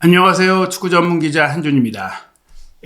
안녕하세요. 축구 전문 기자 한준입니다.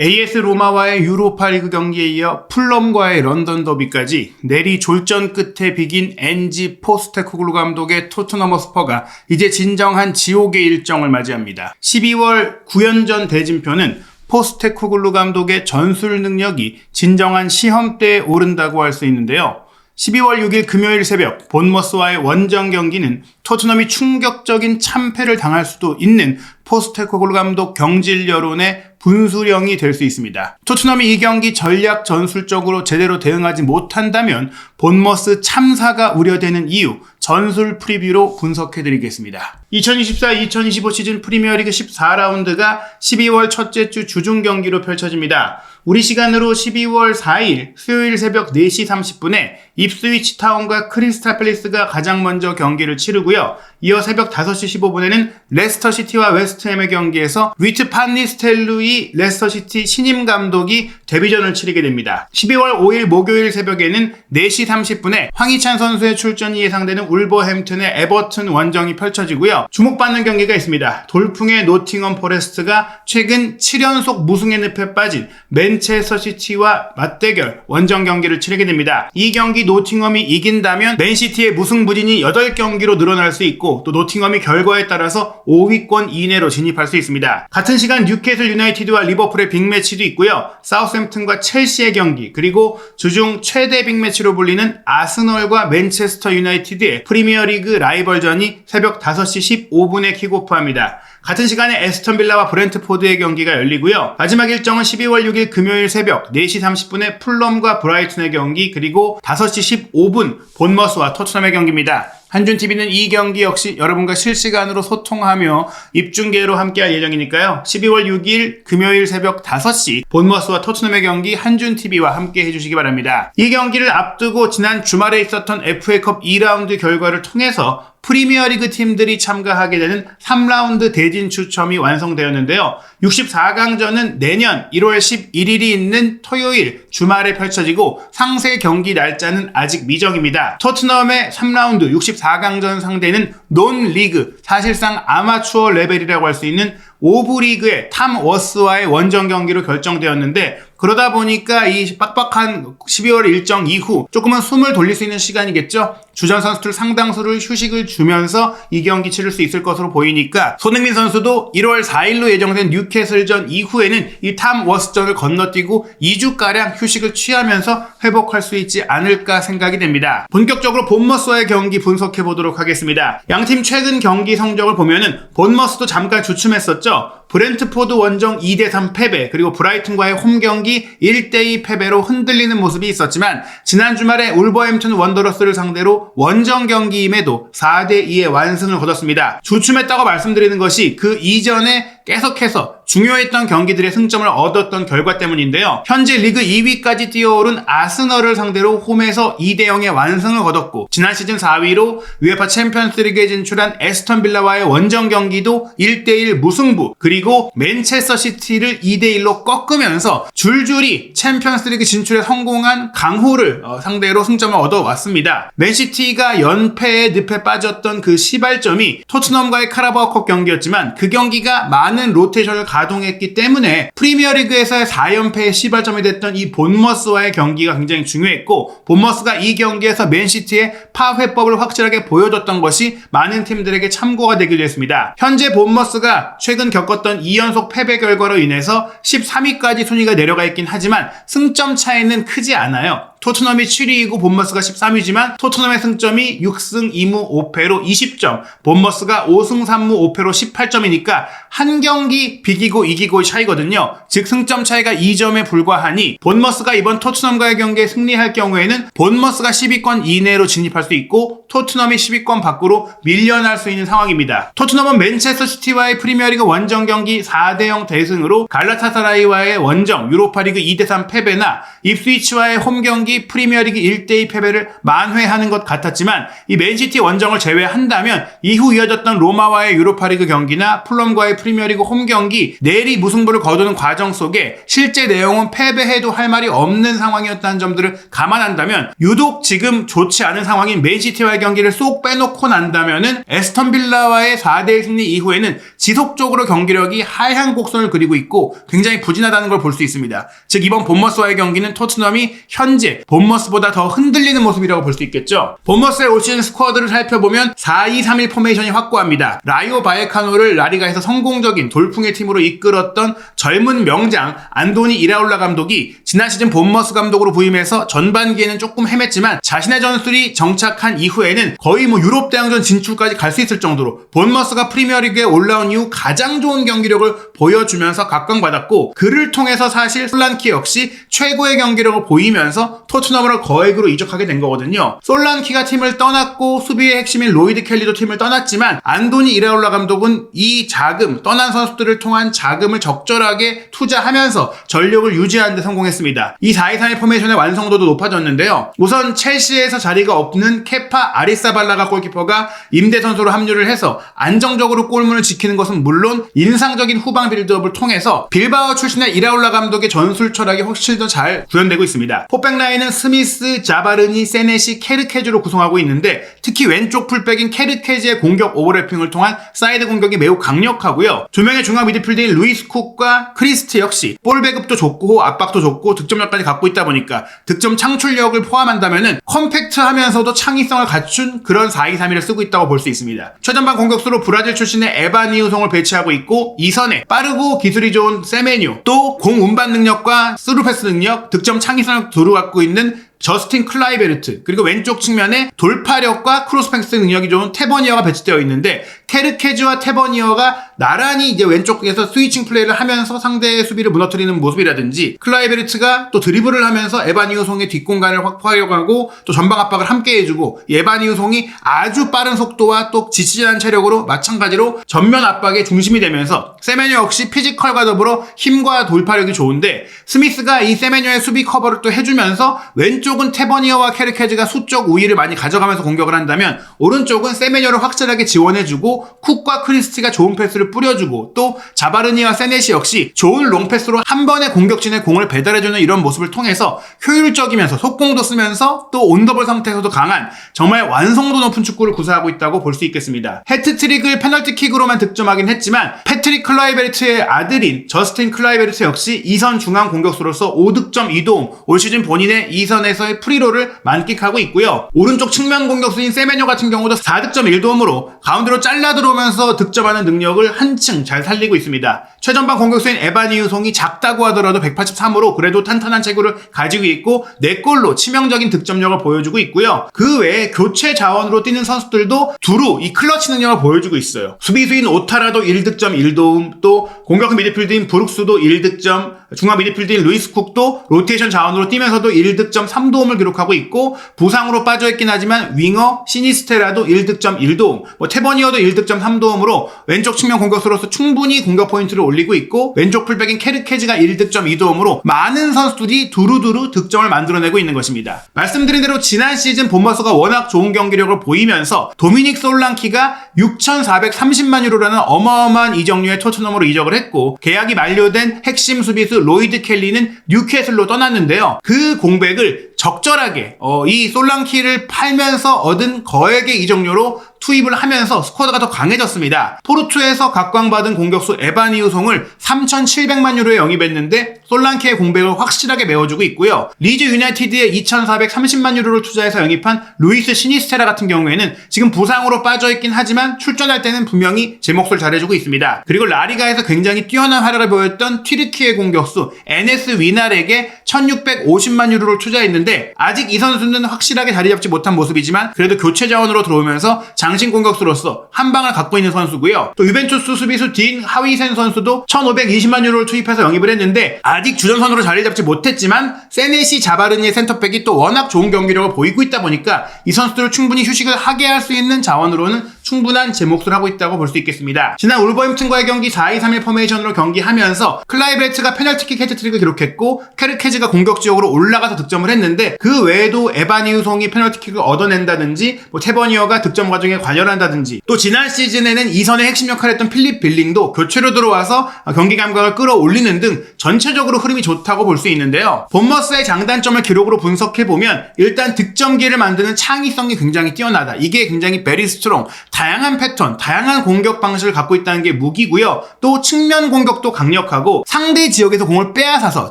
AS 로마와의 유로파리그 경기에 이어 풀럼과의 런던 더비까지 내리 졸전 끝에 비긴 엔지 포스테코글루 감독의 토트넘 허스퍼가 이제 진정한 지옥의 일정을 맞이합니다. 12월 9연전 대진표는 포스테코글루 감독의 전술 능력이 진정한 시험대에 오른다고 할 수 있는데요. 12월 6일 금요일 새벽 본머스와의 원정 경기는 토트넘이 충격적인 참패를 당할 수도 있는 포스테코글루 감독 경질 여론의 분수령이 될 수 있습니다. 토트넘이 이 경기 전략 전술적으로 제대로 대응하지 못한다면 본머스 참사가 우려되는 이유 전술 프리뷰로 분석해드리겠습니다. 2024-2025 시즌 프리미어리그 14라운드가 12월 첫째 주 주중 경기로 펼쳐집니다. 우리 시간으로 12월 4일 수요일 새벽 4시 30분에 입스위치 타운과 크리스탈 팰리스가 가장 먼저 경기를 치르고요. 이어 새벽 5시 15분에는 레스터 시티와 웨스트햄의 경기에서 위트 판니스텔루이 레스터 시티 신임 감독이 데뷔전을 치르게 됩니다. 12월 5일 목요일 새벽에는 4시 30분에 황희찬 선수의 출전이 예상되는 울버햄튼의 에버튼 원정이 펼쳐지고요. 주목받는 경기가 있습니다. 돌풍의 노팅엄 포레스트가 최근 7연속 무승의 늪에 빠진 맨체스터 시티와 맞대결 원정 경기를 치르게 됩니다. 이 경기 노팅엄이 이긴다면 맨시티의 무승부진이 8경기로 늘어날 수 있고 또 노팅엄이 결과에 따라서 5위권 이내로 진입할 수 있습니다. 같은 시간 뉴캐슬 유나이티드와 리버풀의 빅매치도 있고요. 사우스햄튼과 첼시의 경기, 그리고 주중 최대 빅매치로 불리는 아스널과 맨체스터 유나이티드의 프리미어리그 라이벌전이 새벽 5시 15분에 킥오프합니다. 같은 시간에 에스턴 빌라와 브렌트포드의 경기가 열리고요. 마지막 일정은 12월 6일 금요일 새벽 4시 30분에 풀럼과 브라이튼의 경기, 그리고 5시 15분 본머스와 토트넘의 경기입니다. 한준TV는 이 경기 역시 여러분과 실시간으로 소통하며 입중계로 함께할 예정이니까요. 12월 6일 금요일 새벽 5시 본머스와 토트넘의 경기 한준TV와 함께 해주시기 바랍니다. 이 경기를 앞두고 지난 주말에 있었던 FA컵 2라운드 결과를 통해서 프리미어리그 팀들이 참가하게 되는 3라운드 대진 추첨이 완성되었는데요. 64강전은 내년 1월 11일이 있는 토요일 주말에 펼쳐지고 상세 경기 날짜는 아직 미정입니다. 토트넘의 3라운드 64강전 상대는 논리그, 사실상 아마추어 레벨이라고 할 수 있는 오브 리그의 탐 워스와의 원정 경기로 결정되었는데, 그러다 보니까 이 빡빡한 12월 일정 이후 조금은 숨을 돌릴 수 있는 시간이겠죠. 주전 선수들 상당수를 휴식을 주면서 이 경기 치를 수 있을 것으로 보이니까 손흥민 선수도 1월 4일로 예정된 뉴캐슬전 이후에는 이 탐 워스전을 건너뛰고 2주가량 휴식을 취하면서 회복할 수 있지 않을까 생각이 됩니다. 본격적으로 본머스와의 경기 분석해 보도록 하겠습니다. 양팀 최근 경기 성적을 보면은 본머스도 잠깐 주춤했었죠. 브렌트포드 원정 2대3 패배, 그리고 브라이튼과의 홈 경기 1대2 패배로 흔들리는 모습이 있었지만 지난 주말에 울버햄튼 원더러스를 상대로 원정 경기임에도 4대2의 완승을 거뒀습니다. 주춤했다고 말씀드리는 것이 그 이전에 계속해서 중요했던 경기들의 승점을 얻었던 결과 때문인데요. 현재 리그 2위까지 뛰어오른 아스널을 상대로 홈에서 2대0의 완승을 거뒀고, 지난 시즌 4위로 UEFA 챔피언스리그에 진출한 에스턴 빌라와의 원정 경기도 1대1 무승부, 그리고 맨체스터 시티를 2대1로 꺾으면서 줄줄이 챔피언스리그 진출에 성공한 강호를 상대로 승점을 얻어왔습니다. 맨시티가 연패의 늪에 빠졌던 그 시발점이 토트넘과의 카라바오컵 경기였지만 그 경기가 많은 로테이션을 가동했기 때문에 프리미어리그에서의 4연패의 시발점이 됐던 이 본머스와의 경기가 굉장히 중요했고, 본머스가 이 경기에서 맨시티의 파회법을 확실하게 보여줬던 것이 많은 팀들에게 참고가 되기도 했습니다. 현재 본머스가 최근 겪었던 2연속 패배 결과로 인해서 13위까지 순위가 내려가 있긴 하지만 승점 차이는 크지 않아요. 토트넘이 7위이고 본머스가 13위지만 토트넘의 승점이 6승 2무 5패로 20점, 본머스가 5승 3무 5패로 18점이니까 한 경기 비기고 이기고의 차이거든요. 즉 승점 차이가 2점에 불과하니 본머스가 이번 토트넘과의 경기에 승리할 경우에는 본머스가 10위권 이내로 진입할 수 있고 토트넘이 10위권 밖으로 밀려날 수 있는 상황입니다. 토트넘은 맨체스터 시티와의 프리미어리그 원정 경기 4대0 대승으로 갈라타사라이와의 원정 유로파리그 2대3 패배나 입스위치와의 홈 경기 감독이 프리미어리그 1대2 패배를 만회하는 것 같았지만 이 맨시티 원정을 제외한다면 이후 이어졌던 로마와의 유로파리그 경기나 풀럼과의 프리미어리그 홈 경기 내리 무승부를 거두는 과정 속에 실제 내용은 패배해도 할 말이 없는 상황이었다는 점들을 감안한다면 유독 지금 좋지 않은 상황인 맨시티와의 경기를 쏙 빼놓고 난다면은 에스턴 빌라와의 4대1 승리 이후에는 지속적으로 경기력이 하향 곡선을 그리고 있고 굉장히 부진하다는 걸 볼 수 있습니다. 즉 이번 본머스와의 경기는 토트넘이 현재 본머스보다 더 흔들리는 모습이라고 볼 수 있겠죠. 본머스의 올 시즌 스쿼드를 살펴보면 4-2-3-1 포메이션이 확고합니다. 라이오 바에카노를 라리가에서 성공적인 돌풍의 팀으로 이끌었던 젊은 명장 안도니 이라올라 감독이 지난 시즌 본머스 감독으로 부임해서 전반기에는 조금 헤맸지만 자신의 전술이 정착한 이후에는 거의 유럽 대항전 진출까지 갈 수 있을 정도로 본머스가 프리미어리그에 올라온 이후 가장 좋은 경기력을 보여주면서 각광받았고 그를 통해서 사실 솔란키 역시 최고의 경기력을 보이면서 토트넘으로 거액으로 이적하게 된 거거든요. 솔란키가 팀을 떠났고 수비의 핵심인 로이드 켈리도 팀을 떠났지만 안도니 이라올라 감독은 이 자금, 떠난 선수들을 통한 자금을 적절하게 투자하면서 전력을 유지하는 데 성공했습니다. 이 4-2-3-1 포메이션의 완성도도 높아졌는데요. 우선 첼시에서 자리가 없는 케파 아리사발라가 골키퍼가 임대 선수로 합류를 해서 안정적으로 골문을 지키는 것은 물론 인상적인 후방 빌드업을 통해서 빌바오 출신의 이라올라 감독의 전술 철학이 훨씬 더 잘 구현되고 있습니다. 포백 라인은 스미스, 자바르니, 세네시, 케르케즈로 구성하고 있는데 특히 왼쪽 풀백인 케르케즈의 공격 오버래핑을 통한 사이드 공격이 매우 강력하고요. 두 명의 중앙 미드필더인 루이스 쿡과 크리스트 역시 볼 배급도 좋고 압박도 좋고 득점력까지 갖고 있다 보니까 득점 창출력을 포함한다면은 컴팩트하면서도 창의성을 갖춘 그런 4-2-3-1을 쓰고 있다고 볼 수 있습니다. 최전방 공격수로 브라질 출신의 에바니우송을 배치하고 있고 이선에 빠르고 기술이 좋은 세메뉴, 또 공 운반 능력과 스루 패스 능력, 득점 창의성을 두루 갖고 있는 저스틴 클라이베르트, 그리고 왼쪽 측면에 돌파력과 크로스 패스 능력이 좋은 테버니어가 배치되어 있는데 케르케즈와 테버니어가 나란히 이제 왼쪽에서 스위칭 플레이를 하면서 상대의 수비를 무너뜨리는 모습이라든지 클라이베르트가 또 드리블을 하면서 에바니우송의 뒷공간을 확보하려고 하고 또 전방 압박을 함께 해주고 에바니우송이 아주 빠른 속도와 또 지치지 않은 체력으로 마찬가지로 전면 압박의 중심이 되면서 세메뉴 역시 피지컬과 더불어 힘과 돌파력이 좋은데 스미스가 이 세메뉴의 수비 커버를 또 해주면서 왼쪽은 테버니어와 케르케즈가 수적 우위를 많이 가져가면서 공격을 한다면 오른쪽은 세메뉴를 확실하게 지원해주고 쿡과 크리스티가 좋은 패스를 뿌려주고 또 자바르니와 세네시 역시 좋은 롱패스로 한 번에 공격진에 공을 배달해주는 이런 모습을 통해서 효율적이면서 속공도 쓰면서 또 온더볼 상태에서도 강한 정말 완성도 높은 축구를 구사하고 있다고 볼 수 있겠습니다. 해트트릭을 페널티킥으로만 득점하긴 했지만 패트릭 클라이베르트의 아들인 저스틴 클라이베르트 역시 2선 중앙 공격수로서 5득점 2도움, 올 시즌 본인의 2선에서의 프리로를 만끽하고 있고요. 오른쪽 측면 공격수인 세메뇨 같은 경우도 4득점 1도움으로 가운데로 잘라 들어오면서 득점하는 능력을 한층 잘 살리고 있습니다. 최전방 공격수인 에바니우송이 작다고 하더라도 183으로 그래도 탄탄한 체구를 가지고 있고 4골로 치명적인 득점력을 보여주고 있고요. 그 외에 교체 자원으로 뛰는 선수들도 두루 이 클러치 능력을 보여주고 있어요. 수비수인 오타라도 1득점 1도움, 또 공격 미드필드인 브룩스도 1득점, 중앙 미드필드인 루이스 쿡도 로테이션 자원으로 뛰면서도 1득점 3도움을 기록하고 있고 부상으로 빠져있긴 하지만 윙어 시니스테라도 1득점 1도움, 테버니어도 1득점 3도움으로 왼쪽 측면 공격수로서 충분히 공격 포인트를 올리고 있고 왼쪽 풀백인 케르케즈가 1득점 2도움으로 많은 선수들이 두루두루 득점을 만들어내고 있는 것입니다. 말씀드린 대로 지난 시즌 본머스가 워낙 좋은 경기력을 보이면서 도미닉 솔랑키가 6,430만 유로라는 어마어마한 이적료의 토트넘으로 이적을 했고 계약이 만료된 핵심 수비수 로이드 켈리는 뉴캐슬로 떠났는데요. 그 공백을 적절하게 이 솔랑키를 팔면서 얻은 거액의 이적료로 투입을 하면서 스쿼드가 더 강해졌습니다. 포르투에서 각광받은 공격수 에바니우송을 3,700만 유로에 영입했는데 솔랑키의 공백을 확실하게 메워주고 있고요. 리즈 유나이티드에 2,430만 유로를 투자해서 영입한 루이스 시니스테라 같은 경우에는 지금 부상으로 빠져있긴 하지만 출전할 때는 분명히 제 몫을 잘해주고 있습니다. 그리고 라리가에서 굉장히 뛰어난 활약을 보였던 튀르키예 공격수 에네스 위날에게 1,650만 유로를 투자했는데 아직 이 선수는 확실하게 자리 잡지 못한 모습이지만 그래도 교체 자원으로 들어오면서 장신 공격수로서 한 방을 갖고 있는 선수고요. 또 유벤투스 수비수 딘 하위센 선수도 1,520만 유로를 투입해서 영입을 했는데 아직 주전선으로 자리 잡지 못했지만 세네시 자바르니의 센터백이 또 워낙 좋은 경기력을 보이고 있다 보니까 이 선수들을 충분히 휴식을 하게 할 수 있는 자원으로는 충분한 제 몫을 하고 있다고 볼 수 있겠습니다. 지난 울버햄튼과의 경기 4-2-3-1 포메이션으로 경기하면서 클라이브레트가 페널티킥 헤트트릭을 기록했고 케르케즈가 공격 지역으로 올라가서 득점을 했는데 그 외에도 에반 이우송이 페널티킥을 얻어낸다든지 테버니어가 득점 과정에 관여한다든지 또 지난 시즌에는 이선의 핵심 역할을 했던 필립 빌링도 교체로 들어와서 경기 감각을 끌어올리는 등 전체적으로 흐름이 좋다고 볼 수 있는데요. 본머스의 장단점을 기록으로 분석해보면 일단 득점기를 만드는 창의성이 굉장히 뛰어나다. 이게 굉장히 베리 스트롱, 다양한 패턴, 다양한 공격 방식을 갖고 있다는 게 무기고요. 또 측면 공격도 강력하고 상대 지역에서 공을 빼앗아서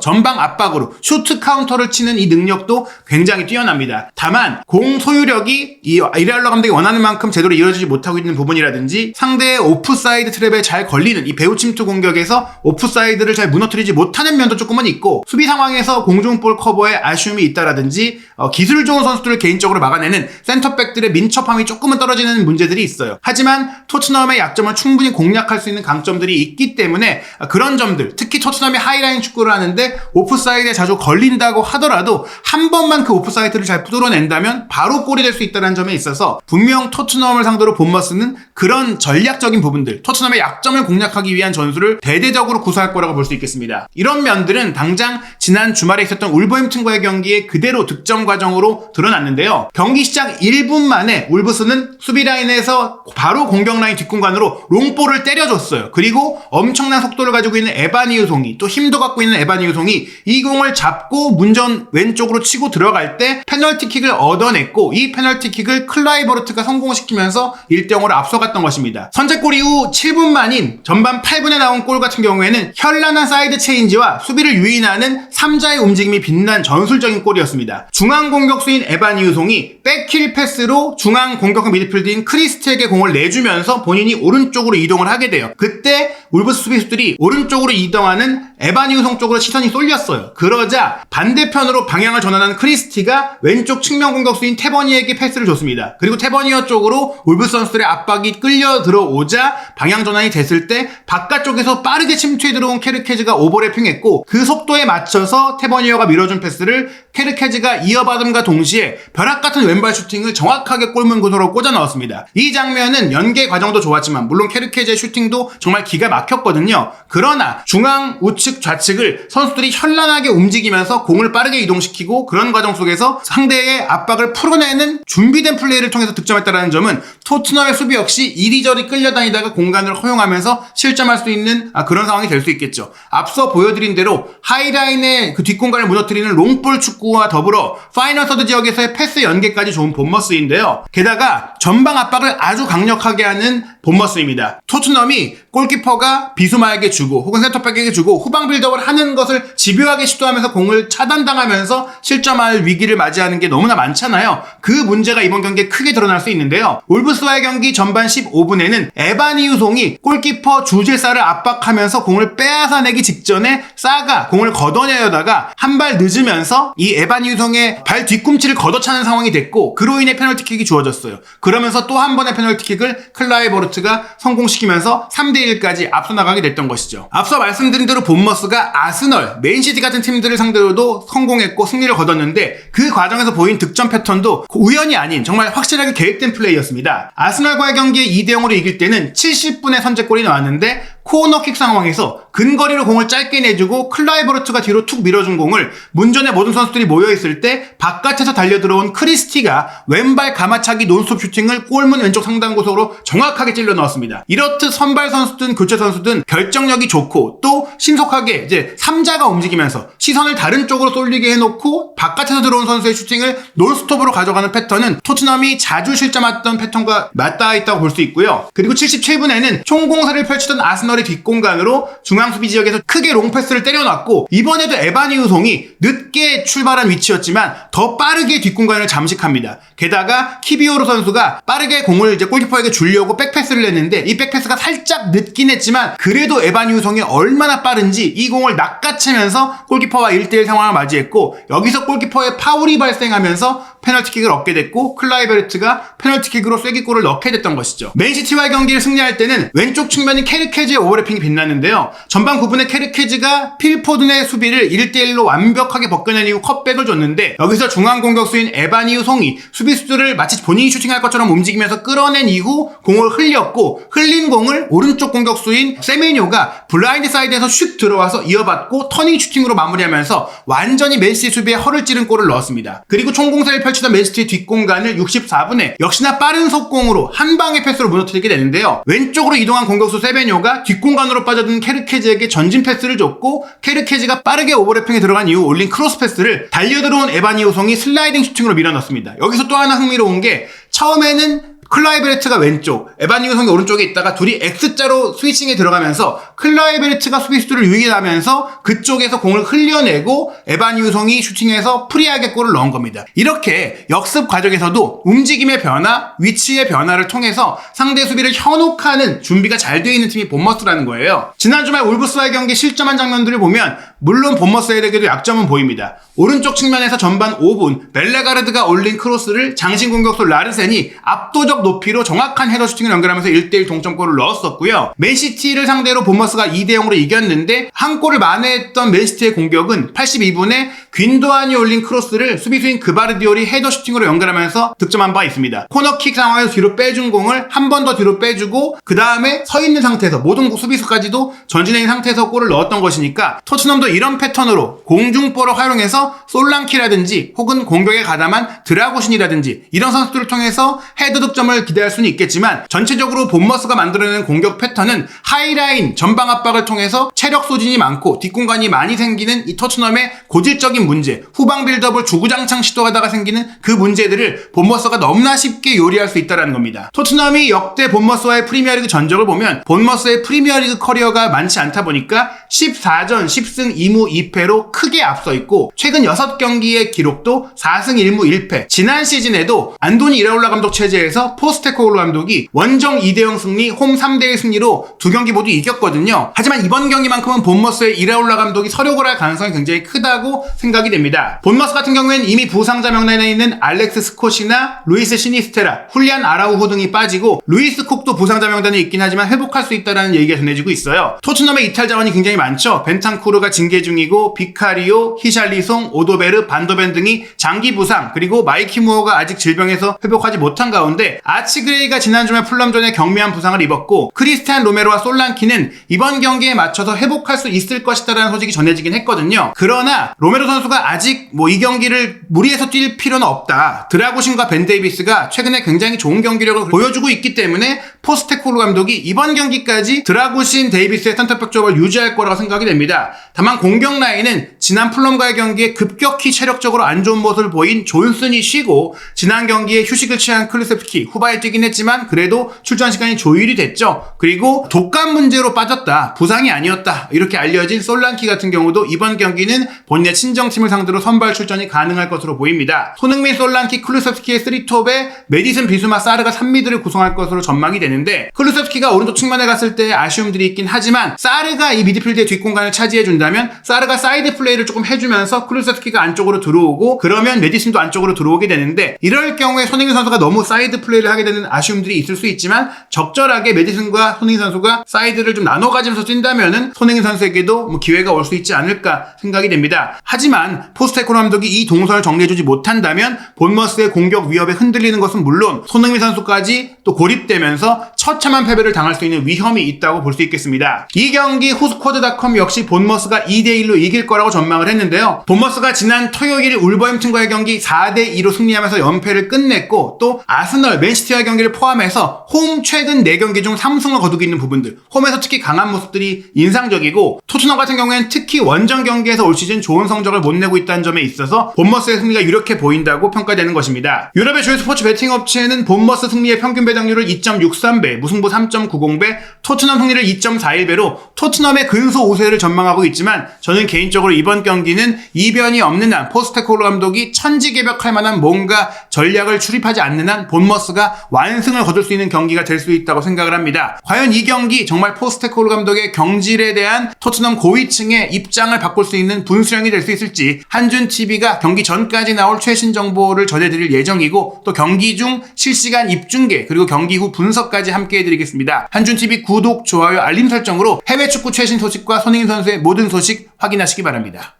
전방 압박으로 슈트 카운터를 치는 이 능력도 굉장히 뛰어납니다. 다만 공 소유력이 이레알러 감독이 원하는 만큼 제대로 이루어지지 못하고 있는 부분이라든지 상대의 오프사이드 트랩에 잘 걸리는 이 배후 침투 공격에서 오프사이드를 잘 무너뜨리지 못하는 면도 조금은 있고 수비 상황에서 공중볼 커버에 아쉬움이 있다라든지 기술 좋은 선수들을 개인적으로 막아내는 센터백들의 민첩함이 조금은 떨어지는 문제들이 있어요. 하지만 토트넘의 약점을 충분히 공략할 수 있는 강점들이 있기 때문에 그런 점들, 특히 토트넘이 하이라인 축구를 하는데 오프사이드에 자주 걸린다고 하더라도 한 번만 그 오프사이드를 잘 뚫어낸다면 바로 골이 될 수 있다는 점에 있어서 분명 토트넘을 상대로 본머스는 그런 전략적인 부분들, 토트넘의 약점을 공략하기 위한 전술을 대대적으로 구사할 거라고 볼 수 있겠습니다. 이런 면들은 당장 지난 주말에 있었던 울버햄튼과의 경기에 그대로 득점 과정으로 드러났는데요. 경기 시작 1분 만에 울브스는 수비 라인에서 바로 공격 라인 뒷공간으로 롱볼을 때려줬어요. 그리고 엄청난 속도를 가지고 있는 에반 이우송이 또 힘도 갖고 있는 에반 이우송이 이 공을 잡고 문전 왼쪽으로 치고 들어갈 때 페널티킥을 얻어냈고 이 페널티킥을 클라이버르트가 성공시키면서 1대0으로 앞서갔던 것입니다. 선제골 이후 7분 만인 전반 8분에 나온 골 같은 경우에는 현란한 사이드 체인지와 수비를 유인하는 3자의 움직임이 빛난 전술적인 골이었습니다. 중앙 공격수인 에반 이우송이 백힐 패스로 중앙 공격형 미드필드인 크리스트에게 공을 내주면서 본인이 오른쪽으로 이동을 하게 돼요. 그때 울브스 수비수들이 오른쪽으로 이동하는 에반 이우송 쪽으로 시선이 쏠렸어요. 그러자 반대편으로 방향을 전환한 크리스티가 왼쪽 측면 공격수인 테버니에게 패스를 줬습니다. 그리고 테버니어 쪽으로 울브스 선수들의 압박이 끌려 들어오자 방향 전환이 됐을 때 바깥쪽에서 빠르게 침투해 들어온 케르케즈가 오버래핑했고 그 속도에 맞춰서 테버니어가 밀어준 패스를 케르케즈가 이어받음과 동시에 벼락같은 왼발 슈팅을 정확하게 골문 구석으로 꽂아 넣었습니다. 이 장면은 연계 과정도 좋았지만 물론 케르케즈의 슈팅도 정말 기가 막혔거든요. 그러나 중앙, 우측, 좌측을 선수들이 현란하게 움직이면서 공을 빠르게 이동시키고 그런 과정 속에서 상대의 압박을 풀어내는 준비된 플레이를 통해서 득점했다는 점은 토트넘의 수비 역시 이리저리 끌려다니다가 공간을 허용하면서 실점할 수 있는 그런 상황이 될 수 있겠죠. 앞서 보여드린 대로 하이라인의 그 뒷공간을 무너뜨리는 롱볼 축구와 더불어 파이널 서드 지역에서의 패스 연계까지 좋은 본머스인데요. 게다가 전방 압박을 아주 강력하게 하는 본머스입니다. 토트넘이 골키퍼가 비수마에게 주고 혹은 센터백에게 주고 후방 빌드업을 하는 것을 집요하게 시도하면서 공을 차단당하면서 실점할 위기를 맞이하는 게 너무나 많잖아요. 그 문제가 이번 경기에 크게 드러날 수 있는데요. 울브스와의 경기 전반 15분에는 에반 이우송이 골키퍼 주질사를 압박하면서 공을 빼앗아내기 직전에 사가 공을 걷어내려다가 한 발 늦으면서 이 에반 이우송의 발 뒤꿈치를 걷어차는 상황이 됐고 그로 인해 페널티킥이 주어졌어요. 그러면서 또 한 번의 페널티킥을 클라이버르트가 성공시키면서 3대1까지 앞서 나가게 됐던 것이죠. 앞서 말씀드린 대로 본머스가 아스널, 맨시티 같은 팀들을 상대로도 성공했고 승리를 거뒀는데 그 과정에서 보인 득점 패턴도 우연이 아닌 정말 확실하게 계획된 플레이였습니다. 아스널과의 경기에 2대0으로 이길 때는 70분에 선제골이 나왔는데 코너킥 상황에서 근거리로 공을 짧게 내주고 클라이버르트가 뒤로 툭 밀어준 공을 문전의 모든 선수들이 모여있을 때 바깥에서 달려들어온 크리스티가 왼발 가마차기 논스톱 슈팅을 골문 왼쪽 상단 구석으로 정확하게 찔러 넣었습니다. 이렇듯 선발 선수든 교체 선수든 결정력이 좋고 또 신속하게 이제 3자가 움직이면서 시선을 다른 쪽으로 쏠리게 해놓고 바깥에서 들어온 선수의 슈팅을 논스톱으로 가져가는 패턴은 토트넘이 자주 실점했던 패턴과 맞닿아 있다고 볼 수 있고요. 그리고 77분에는 총공세를 펼치던 아스널의 뒷공간으로 중앙 수비 지역에서 크게 롱패스를 때려놨고 이번에도 에반 이우송이 늦게 출발한 위치였지만 더 빠르게 뒷공간을 잠식합니다. 게다가 키비오르 선수가 빠르게 공을 이제 골키퍼에게 주려고 백패스를 했는데 이 백패스가 살짝 늦긴 했지만 그래도 에반 이우송이 얼마나 빠른지 이 공을 낚아채면서 골키퍼와 1대1 상황을 맞이했고 여기서 골키퍼의 파울이 발생하면서 페널티킥을 얻게 됐고 클라이베르트가 페널티킥으로 쐐기골을 넣게 됐던 것이죠. 맨시티와의 경기를 승리할 때는 왼쪽 측면인 케르케즈의 오버래핑이 빛났는데요. 전방 9분의 케르케즈가 필포든의 수비를 1대1로 완벽하게 벗겨낸 이후 컷백을 줬는데 여기서 중앙 공격수인 에바니우 송이 수비수들을 마치 본인이 슈팅할 것처럼 움직이면서 끌어낸 이후 공을 흘렸고 흘린 공을 오른쪽 공격수인 세메뇨가 블라인드 사이드에서 슛 들어와서 이어받고 터닝 슈팅으로 마무리하면서 완전히 맨시티 수비에 허를 찌른 골을 넣었습니다. 그리고 총공세를 펼치던 맨시티의 뒷공간을 64분에 역시나 빠른 속공으로 한 방의 패스로 무너뜨리게 되는데요. 왼쪽으로 이동한 공격수 세베뇨가 뒷공간으로 빠져든 케르케즈에게 전진 패스를 줬고 케르케즈가 빠르게 오버래핑에 들어간 이후 올린 크로스 패스를 달려들어온 에바니오송이 슬라이딩 슈팅으로 밀어넣습니다. 여기서 또 하나 흥미로운 게 처음에는 클라이베르트가 왼쪽, 에바니우송이 오른쪽에 있다가 둘이 X자로 스위칭에 들어가면서 클라이베르트가 수비수들을 유인하면서 그쪽에서 공을 흘려내고 에바니우송이 슈팅해서 프리하게 골을 넣은 겁니다. 이렇게 역습 과정에서도 움직임의 변화, 위치의 변화를 통해서 상대 수비를 현혹하는 준비가 잘 되어 있는 팀이 본머스라는 거예요. 지난 주말 울브스와의 경기 실점한 장면들을 보면 물론 본머스에게도 약점은 보입니다. 오른쪽 측면에서 전반 5분 벨레가르드가 올린 크로스를 장신 공격수 라르센이 압도적 높이로 정확한 헤더 슈팅을 연결하면서 1대1 동점골을 넣었었고요. 맨시티를 상대로 본머스가 2대0으로 이겼는데 한 골을 만회했던 맨시티의 공격은 82분에 귄도안이 올린 크로스를 수비수인 그바르디올이 헤더 슈팅으로 연결하면서 득점한 바 있습니다. 코너킥 상황에서 뒤로 빼준 공을 한 번 더 뒤로 빼주고 그 다음에 서 있는 상태에서 모든 수비수까지도 전진해 있는 상태에서 골을 넣었던 것이니까 토트넘도 이런 패턴으로 공중볼을 활용해서 솔랑키라든지 혹은 공격에 가담한 드라고신이라든지 이런 선수들을 통해서 헤더 득점을 기대할 수는 있겠지만 전체적으로 본머스가 만들어내는 공격 패턴은 하이라인 전방 압박을 통해서 체력 소진이 많고 뒷공간이 많이 생기는 이 토트넘의 고질적인 문제, 후방 빌드업을 주구장창 시도하다가 생기는 그 문제들을 본머스가 너무나 쉽게 요리할 수 있다는 겁니다. 토트넘이 역대 본머스와의 프리미어리그 전적을 보면 본머스의 프리미어리그 커리어가 많지 않다 보니까 14전 10승 2무 2패로 크게 앞서 있고 최근 6경기의 기록도 4승 1무 1패. 지난 시즌에도 안도니 이라올라 감독 체제에서 포스테코글루 감독이 원정 2대0 승리, 홈 3대1 승리로 두 경기 모두 이겼거든요. 하지만 이번 경기만큼은 본머스의 이라올라 감독이 서력을 할 가능성이 굉장히 크다고 생각이 됩니다. 본머스 같은 경우에는 이미 부상자 명단에 있는 알렉스 스콧이나 루이스 시니스테라, 훌리안 아라우호 등이 빠지고 루이스 콕도 부상자 명단에 있긴 하지만 회복할 수 있다는 얘기가 전해지고 있어요. 토트넘의 이탈 자원이 굉장히 많죠. 벤탄쿠르가 징계 중이고 비카리오, 히샬리송, 오도베르, 반도벤 등이 장기 부상, 그리고 마이키 무어가 아직 질병에서 회복하지 못한 가운데 아치그레이가 지난 주말 풀럼전에 경미한 부상을 입었고 크리스티안 로메로와 솔랑키는 이번 경기에 맞춰서 회복할 수 있을 것이다라는 소식이 전해지긴 했거든요. 그러나 로메로 선수가 아직 이 경기를 무리해서 뛸 필요는 없다. 드라고신과 벤 데이비스가 최근에 굉장히 좋은 경기력을 보여주고 있기 때문에 포스테코글루 감독이 이번 경기까지 드라고신, 데이비스의 센터백 조합을 유지할 거라고 생각이 됩니다. 다만 공격 라인은 지난 풀럼과의 경기에 급격히 체력적으로 안 좋은 모습을 보인 존슨이 쉬고 지난 경기에 휴식을 취한 클루세프스키 후바에 뛰긴 했지만 그래도 출전 시간이 조율이 됐죠. 그리고 독감 문제로 빠졌다, 부상이 아니었다 이렇게 알려진 솔랑키 같은 경우도 이번 경기는 본인의 친정팀을 상대로 선발 출전이 가능할 것으로 보입니다. 손흥민, 솔랑키, 클루세프스키의 3톱에 메디슨, 비수마, 사르가 3미드를 구성할 것으로 전망이 되는데 클루세프스키가 오른쪽 측면에 갔을 때 아쉬움들이 있긴 하지만 사르가 이 미드필드의 뒷공간을 차지해준다면 사르가 사이드 플레이를 조금 해주면서 클루세프스키가 안쪽으로 들어오고 그러면 메디슨도 안쪽으로 들어오게 되는데 이럴 경우에 손흥민 선수가 너무 사이드 플레이를 하게 되는 아쉬움들이 있을 수 있지만 적절하게 메디슨과 손흥민 선수가 사이드를 좀 나눠 가지면서 뛴다면은 손흥민 선수에게도 기회가 올 수 있지 않을까 생각이 됩니다. 하지만 포스테코글루 감독이 이 동선을 정리해주지 못한다면 본머스의 공격 위협에 흔들리는 것은 물론 손흥민 선수까지 또 고립되면서 처참한 패배를 당할 수 있는 위험이 있다고 볼 수 있겠습니다. 이 경기 후스쿼드닷컴 역시 본머스가 2대1로 이길 거라고 전망을 했는데요. 본머스가 지난 토요일 울버햄튼과의 경기 4대2로 승리하면서 연패를 끝냈고 또 아스널, 맨시티와의 경기를 포함해서 홈 최근 4경기 중 3승을 거두고 있는 부분들, 홈에서 특히 강한 모습들이 인상적이고 토트넘 같은 경우에는 특히 원정 경기에서 올 시즌 좋은 성적을 못 내고 있다는 점에 있어서 본머스의 승리가 유력해 보인다고 평가되는 것입니다. 유럽의 주요 스포츠 베팅 업체는 본머스 승리의 평균 배당률을 2.63배, 무승부 3.90배, 토트넘 승리를 2.41배로 토트넘의 근소 우세를 전망하고 있지만 있지만 저는 개인적으로 이번 경기는 이변이 없는 한 포스테코글루 감독이 천지개벽할 만한 뭔가 전략을 출입하지 않는 한 본머스가 완승을 거둘 수 있는 경기가 될 수 있다고 생각을 합니다. 과연 이 경기 정말 포스테코글루 감독의 경질에 대한 토트넘 고위층의 입장을 바꿀 수 있는 분수령이 될 수 있을지 한준TV가 경기 전까지 나올 최신 정보를 전해드릴 예정이고 또 경기 중 실시간 입중계 그리고 경기 후 분석까지 함께 해드리겠습니다. 한준TV 구독, 좋아요, 알림 설정으로 해외 축구 최신 소식과 손흥민 선수의 모든 소식 확인하시기 바랍니다.